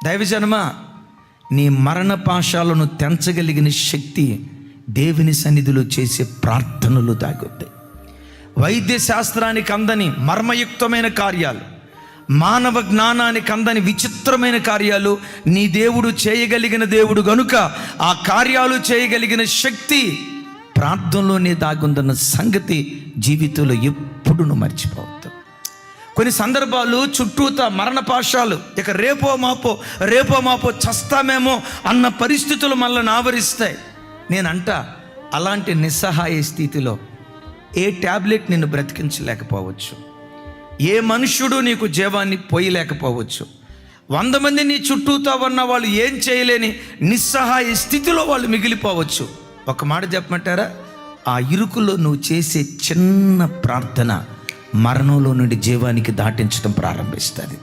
దైవజనమ, నీ మరణ పాశాలను తెంచగలిగిన శక్తి దేవుని సన్నిధిలో చేసే ప్రార్థనలు దాగుతాయి. వైద్య శాస్త్రానికి అందని మర్మయుక్తమైన కార్యాలు, మానవ జ్ఞానానికి అందని విచిత్రమైన కార్యాలు నీ దేవుడు చేయగలిగిన దేవుడు గనుక ఆ కార్యాలు చేయగలిగిన శక్తి ప్రార్థనలోనే దాగుందన్న సంగతి జీవితంలో ఎప్పుడు నువ్వు మర్చిపోవద్దు. కొన్ని సందర్భాలు చుట్టూతా మరణపాశాలు, ఇక రేపో మాపో చస్తామేమో అన్న పరిస్థితులు మనల్ని ఆవరిస్తాయి. నేనంట అలాంటి నిస్సహాయ స్థితిలో ఏ ట్యాబ్లెట్ నిన్ను బ్రతికించలేకపోవచ్చు, ఏ మనుష్యుడు నీకు జీవాన్ని పోయలేకపోవచ్చు. 100 మంది నీ చుట్టూతో ఉన్న వాళ్ళు ఏం చేయలేని నిస్సహాయ స్థితిలో వాళ్ళు మిగిలిపోవచ్చు. ఒక మాట చెప్పమంటారా? ఆ ఇరుకులో నువ్వు చేసే చిన్న ప్రార్థన మరణంలో నుండి జీవానికి దాటించడం ప్రారంభిస్తుంది.